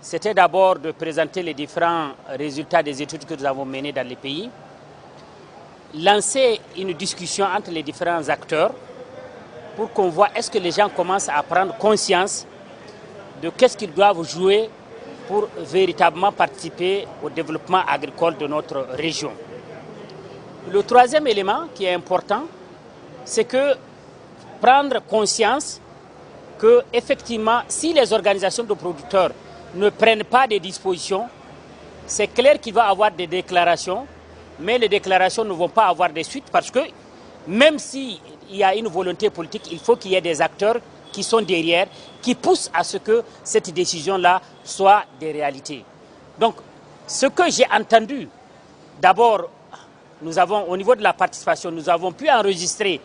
c'était d'abord de présenter les différents résultats des études que nous avons menées dans les pays, lancer une discussion entre les différents acteurs pour qu'on voit est-ce que les gens commencent à prendre conscience de qu'est-ce qu'ils doivent jouer pour véritablement participer au développement agricole de notre région. Le troisième élément qui est important, c'est que prendre conscience que, effectivement, si les organisations de producteurs ne prennent pas des dispositions, c'est clair qu'il va y avoir des déclarations, mais les déclarations ne vont pas avoir des suites parce que même s'il y a une volonté politique, il faut qu'il y ait des acteurs qui sont derrière, qui poussent à ce que cette décision-là soit des réalités. Donc, ce que j'ai entendu, d'abord, nous avons, au niveau de la participation, nous avons pu enregistrer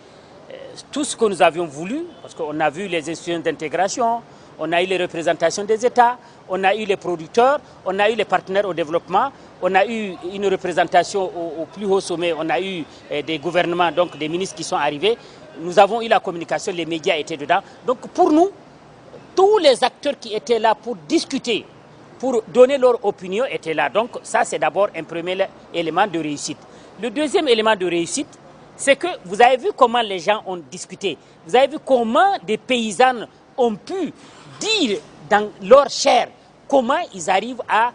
tout ce que nous avions voulu, parce qu'on a vu les institutions d'intégration, on a eu les représentations des États, on a eu les producteurs, on a eu les partenaires au développement, on a eu une représentation au plus haut sommet, on a eu des gouvernements, donc des ministres qui sont arrivés. Nous avons eu la communication, les médias étaient dedans. Donc pour nous, tous les acteurs qui étaient là pour discuter, pour donner leur opinion étaient là. Donc ça, c'est d'abord un premier élément de réussite. Le deuxième élément de réussite, c'est que vous avez vu comment les gens ont discuté. Vous avez vu comment des paysannes ont pu dire dans leur chair comment ils arrivent à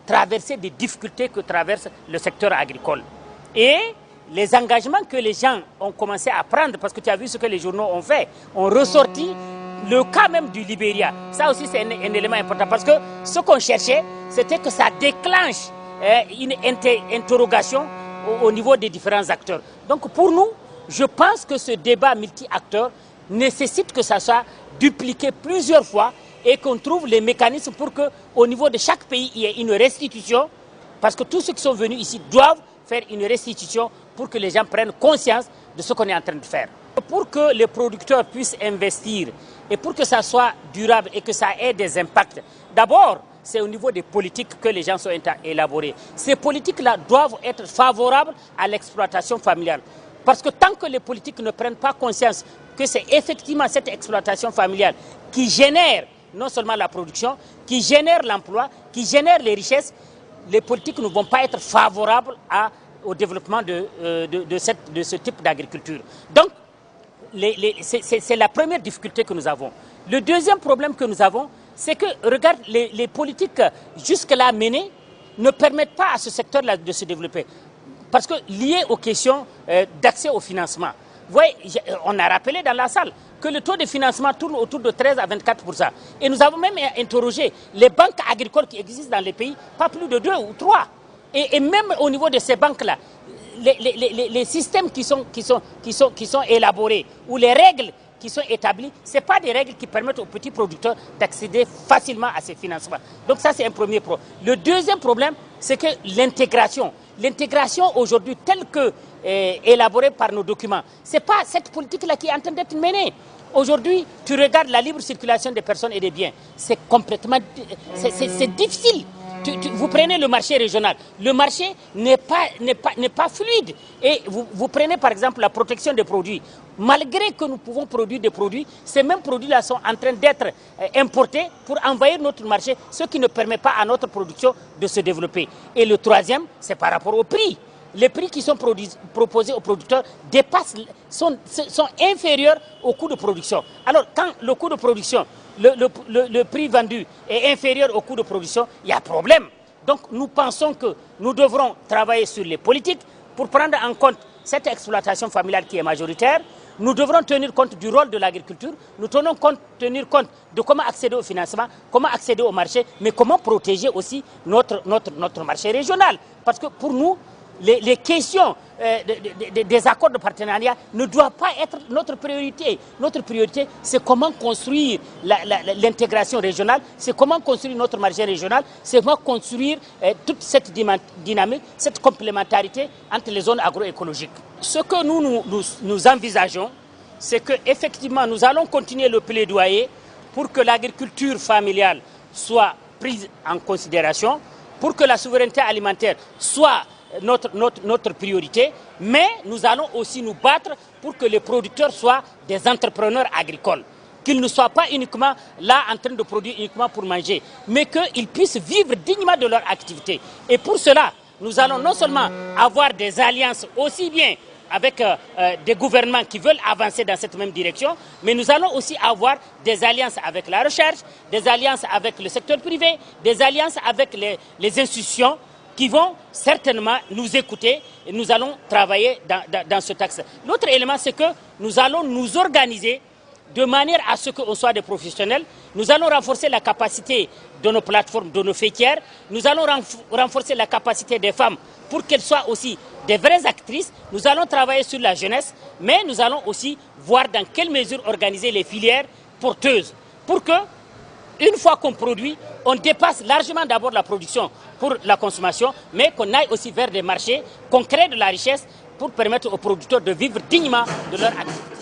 traverser des difficultés que traverse le secteur agricole. Et les engagements que les gens ont commencé à prendre, parce que tu as vu ce que les journaux ont fait, ont ressorti le cas même du Libéria. Ça aussi, c'est un élément important, parce que ce qu'on cherchait, c'était que ça déclenche une interrogation au niveau des différents acteurs. Donc pour nous, je pense que ce débat multi-acteurs nécessite que ça soit dupliqué plusieurs fois et qu'on trouve les mécanismes pour qu'au niveau de chaque pays, il y ait une restitution, parce que tous ceux qui sont venus ici doivent faire une restitution pour que les gens prennent conscience de ce qu'on est en train de faire. Pour que les producteurs puissent investir et pour que ça soit durable et que ça ait des impacts, d'abord, c'est au niveau des politiques que les gens sont élaborés. Ces politiques-là doivent être favorables à l'exploitation familiale. Parce que tant que les politiques ne prennent pas conscience que c'est effectivement cette exploitation familiale qui génère non seulement la production, qui génère l'emploi, qui génère les richesses, les politiques ne vont pas être favorables au développement de ce type d'agriculture. Donc, c'est la première difficulté que nous avons. Le deuxième problème que nous avons, c'est que, regarde, les politiques jusque-là menées ne permettent pas à ce secteur-là de se développer. Parce que lié aux questions d'accès au financement, vous voyez, on a rappelé dans la salle que le taux de financement tourne autour de 13 à 24%. Et nous avons même interrogé les banques agricoles qui existent dans les pays, pas plus de 2 ou 3. Et même au niveau de ces banques-là, les systèmes qui sont élaborés ou les règles qui sont établies, ce n'est pas des règles qui permettent aux petits producteurs d'accéder facilement à ces financements. Donc ça, c'est un premier problème. Le deuxième problème, c'est que l'intégration. L'intégration aujourd'hui, telle que élaborée par nos documents, ce n'est pas cette politique-là qui est en train d'être menée. Aujourd'hui, tu regardes la libre circulation des personnes et des biens. C'est complètement... C'est difficile. Vous prenez le marché régional. Le marché n'est pas fluide. Et vous prenez par exemple la protection des produits. Malgré que nous pouvons produire des produits, ces mêmes produits-là sont en train d'être importés pour envahir notre marché, ce qui ne permet pas à notre production de se développer. Et le troisième, c'est par rapport au prix. Les prix qui sont proposés aux producteurs sont inférieurs au coût de production. Alors, quand le coût de production, le prix vendu est inférieur au coût de production, il y a problème. Donc, nous pensons que nous devrons travailler sur les politiques pour prendre en compte cette exploitation familiale qui est majoritaire. Nous devrons tenir compte du rôle de l'agriculture, nous devons tenir compte de comment accéder au financement, comment accéder au marché, mais comment protéger aussi notre marché régional. Parce que pour nous, les questions des accords de partenariat ne doivent pas être notre priorité. Notre priorité, c'est comment construire l'intégration régionale, c'est comment construire notre marché régional, c'est comment construire toute cette dynamique, cette complémentarité entre les zones agroécologiques. Ce que nous envisageons, c'est qu'effectivement, nous allons continuer le plaidoyer pour que l'agriculture familiale soit prise en considération, pour que la souveraineté alimentaire soit notre priorité, mais nous allons aussi nous battre pour que les producteurs soient des entrepreneurs agricoles. qu'ils ne soient pas uniquement là en train de produire uniquement pour manger, mais qu'ils puissent vivre dignement de leur activité. Et pour cela, nous allons non seulement avoir des alliances aussi bien avec des gouvernements qui veulent avancer dans cette même direction, mais nous allons aussi avoir des alliances avec la recherche, des alliances avec le secteur privé, des alliances avec les institutions qui vont certainement nous écouter et nous allons travailler dans ce axe. L'autre élément, c'est que nous allons nous organiser de manière à ce qu'on soit des professionnels. Nous allons renforcer la capacité de nos plateformes, de nos fêtières. Nous allons renforcer la capacité des femmes pour qu'elles soient aussi des vraies actrices. Nous allons travailler sur la jeunesse, mais nous allons aussi voir dans quelle mesure organiser les filières porteuses pour que, une fois qu'on produit, on dépasse largement d'abord la production pour la consommation, mais qu'on aille aussi vers des marchés, qu'on crée de la richesse pour permettre aux producteurs de vivre dignement de leur activité.